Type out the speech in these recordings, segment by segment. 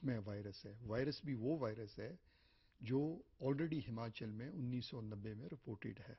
रहस्यमय वायरस है। वायरस भी वो वायरस है जो ऑलरेडी हिमाचल में 1990 में रिपोर्टेड है।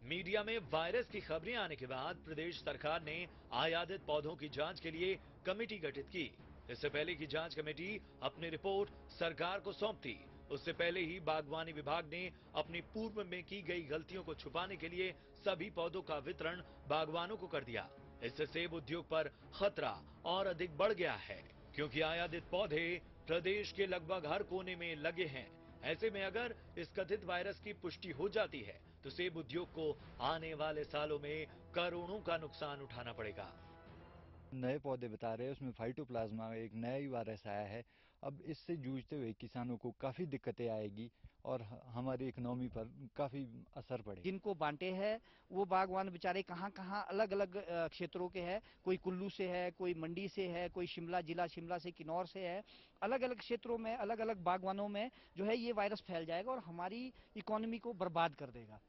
मीडिया में वायरस की खबरें आने के बाद प्रदेश सरकार ने आयातित पौधों की जांच के लिए कमेटी गठित की। इससे पहले की जांच कमेटी अपनी रिपोर्ट सरकार को सौंपती, उससे पहले ही बागवानी विभाग ने अपनी पूर्व में की गई गलतियों को छुपाने के लिए सभी पौधों का वितरण बागवानों को कर दिया। इससे सेब उद्योग पर खतरा और अधिक बढ़ गया है, क्योंकि आयातित पौधे प्रदेश के लगभग हर कोने में लगे हैं। ऐसे में अगर इस कथित वायरस की पुष्टि हो जाती है तो सेब उद्योग को आने वाले सालों में करोड़ों का नुकसान उठाना पड़ेगा। नए पौधे बता रहे हैं उसमें फाइटोप्लाज्मा एक नया ही वायरस आया है। अब इससे जूझते हुए किसानों को काफ़ी दिक्कतें आएगी और हमारी इकोनॉमी पर काफ़ी असर पड़ेगा। जिनको बांटे हैं वो बागवान बेचारे कहाँ कहाँ अलग अलग क्षेत्रों के हैं, कोई कुल्लू से है, कोई मंडी से है, कोई शिमला जिला शिमला से किन्नौर से है। अलग अलग क्षेत्रों में अलग अलग बागवानों में जो है ये वायरस फैल जाएगा और हमारी इकोनॉमी को बर्बाद कर देगा।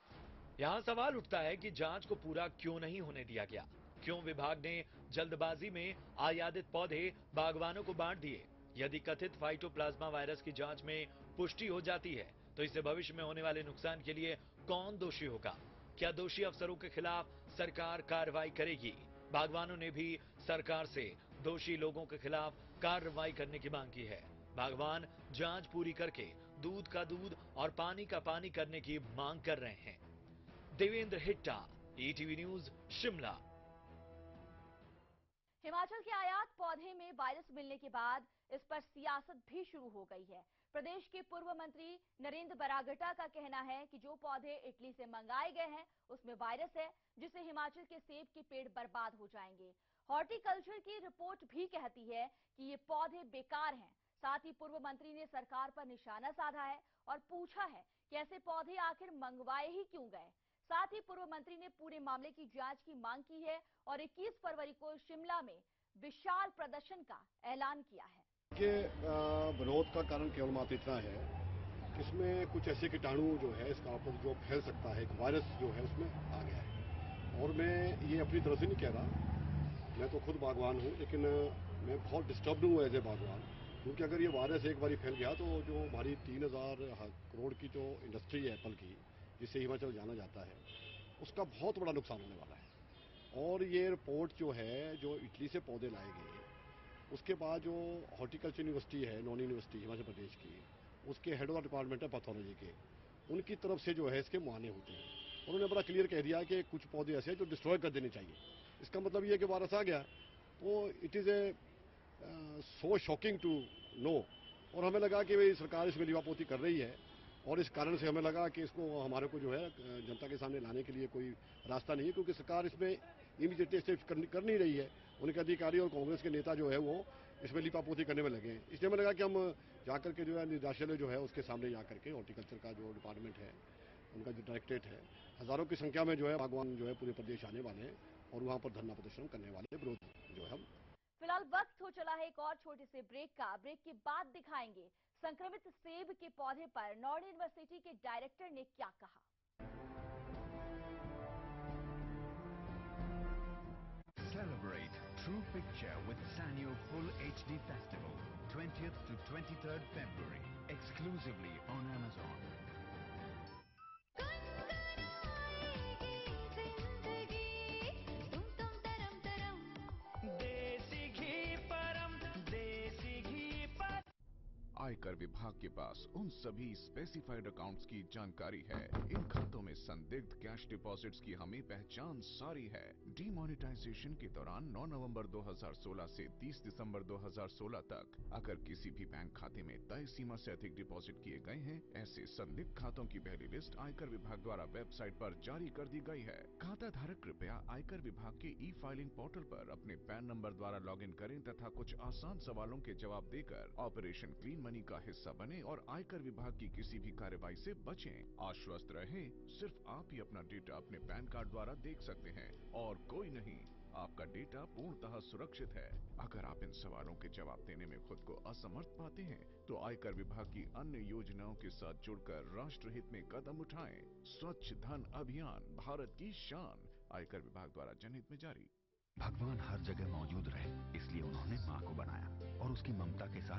यहाँ सवाल उठता है कि जांच को पूरा क्यों नहीं होने दिया गया? क्यों विभाग ने जल्दबाजी में आयातित पौधे बागवानों को बांट दिए? यदि कथित फाइटोप्लाज्मा वायरस की जांच में पुष्टि हो जाती है तो इससे भविष्य में होने वाले नुकसान के लिए कौन दोषी होगा? क्या दोषी अफसरों के खिलाफ सरकार कार्रवाई करेगी? बागवानों ने भी सरकार से दोषी लोगों के खिलाफ कार्रवाई करने की मांग की है। बागवान जांच पूरी करके दूध का दूध और पानी का पानी करने की मांग कर रहे हैं। Devendra Hitta, ETV news, Shimla. हिमाचल के आयात पौधे में वायरस मिलने के बाद इस पर सियासत भी शुरू हो गई है। प्रदेश के पूर्व मंत्री नरेंद्र बरागटा का कहना है कि जो पौधे इटली से मंगाए गए हैं उसमें वायरस है, जिससे हिमाचल के सेब के पेड़ बर्बाद हो जाएंगे। हॉर्टिकल्चर की रिपोर्ट भी कहती है कि ये पौधे बेकार हैं। साथ ही पूर्व मंत्री ने सरकार पर निशाना साधा है और पूछा है कि ऐसे पौधे आखिर मंगवाए ही क्यों गए। साथ ही पूर्व मंत्री ने पूरे मामले की जांच की मांग की है और 21 फरवरी को शिमला में विशाल प्रदर्शन का ऐलान किया है। विरोध का कारण केवल मात्र इतना है कि इसमें कुछ ऐसे कीटाणु जो है इसका आपको जो फैल सकता है, एक वायरस जो है उसमें आ गया है। और मैं ये अपनी तरफ से नहीं कह रहा, मैं तो खुद बागवान हूँ, लेकिन मैं बहुत डिस्टर्ब हूँ एज ए बागवान, क्योंकि अगर ये वायरस एक बार फैल गया तो जो हमारी 3000 करोड़ की जो इंडस्ट्री है एप्पल की, जिसे हिमाचल जाना जाता है, उसका बहुत बड़ा नुकसान होने वाला है। और ये रिपोर्ट जो है, जो इटली से पौधे लाए गए, उसके बाद जो हॉर्टिकल्चर यूनिवर्सिटी है, नॉन यूनिवर्सिटी हिमाचल प्रदेश की, उसके हेड ऑफ डिपार्टमेंट है पैथोलॉजी के, उनकी तरफ से जो है इसके मुआयने होते हैं। उन्होंने बड़ा क्लियर कह दिया कि कुछ पौधे ऐसे हैं जो डिस्ट्रॉय कर देने चाहिए। इसका मतलब ये है कि वायरस आ गया, तो it is a so shocking to know. और हमें लगा कि भाई सरकार इसमें लीवापोती कर रही है, और इस कारण से हमें लगा कि इसको हमारे को जो है जनता के सामने लाने के लिए कोई रास्ता नहीं है, क्योंकि सरकार इसमें इमीडिएटली स्टेप्स कर नहीं रही है। उनके अधिकारी और कांग्रेस के नेता जो है वो इसमें लीपापोती करने में लगे हैं। इसलिए हमें लगा कि हम जाकर के जो है निदेशालय जो है उसके सामने जाकर के हॉर्टिकल्चर का जो डिपार्टमेंट है, उनका जो डायरेक्टरेट है, हजारों की संख्या में जो है बागवान जो है पूरे प्रदेश आने वाले हैं और वहां पर धरना प्रदर्शन करने वाले विरोध जो है हम। फिलहाल वक्त हो चला है एक और छोटे से ब्रेक का। ब्रेक के बाद दिखाएंगे संक्रमित सेब के पौधे पर नॉर्थ यूनिवर्सिटी के डायरेक्टर ने क्या कहा। Celebrate True Picture with Sanyo Full HD Festival, 20th to 23rd February, exclusively on Amazon. आयकर विभाग के पास उन सभी स्पेसिफाइड अकाउंट्स की जानकारी है। इन खातों में संदिग्ध कैश डिपॉजिट्स की हमें पहचान सारी है। डीमोनेटाइजेशन के दौरान 9 नवंबर 2016 से 30 दिसंबर 2016 तक अगर किसी भी बैंक खाते में तय सीमा से अधिक डिपॉजिट किए गए हैं, ऐसे संदिग्ध खातों की पहली लिस्ट आयकर विभाग द्वारा वेबसाइट पर जारी कर दी गई है। खाता धारक कृपया आयकर विभाग के ई फाइलिंग पोर्टल पर अपने पैन नंबर द्वारा लॉगिन करें तथा कुछ आसान सवालों के जवाब देकर ऑपरेशन क्लीन मनी का हिस्सा बने और आयकर विभाग की किसी भी कार्रवाई से बचें। आश्वस्त रहें, सिर्फ आप ही अपना डेटा अपने पैन कार्ड द्वारा देख सकते हैं और कोई नहीं। आपका डेटा पूर्णतः सुरक्षित है। अगर आप इन सवालों के जवाब देने में खुद को असमर्थ पाते हैं तो आयकर विभाग की अन्य योजनाओं के साथ जुड़कर राष्ट्रहित में कदम उठाएं। स्वच्छ धन अभियान, भारत की शान, आयकर विभाग द्वारा जनहित में जारी। भगवान हर जगह मौजूद रहे, इसलिए उन्होंने माँ को बनाया और उसकी ममता के साथ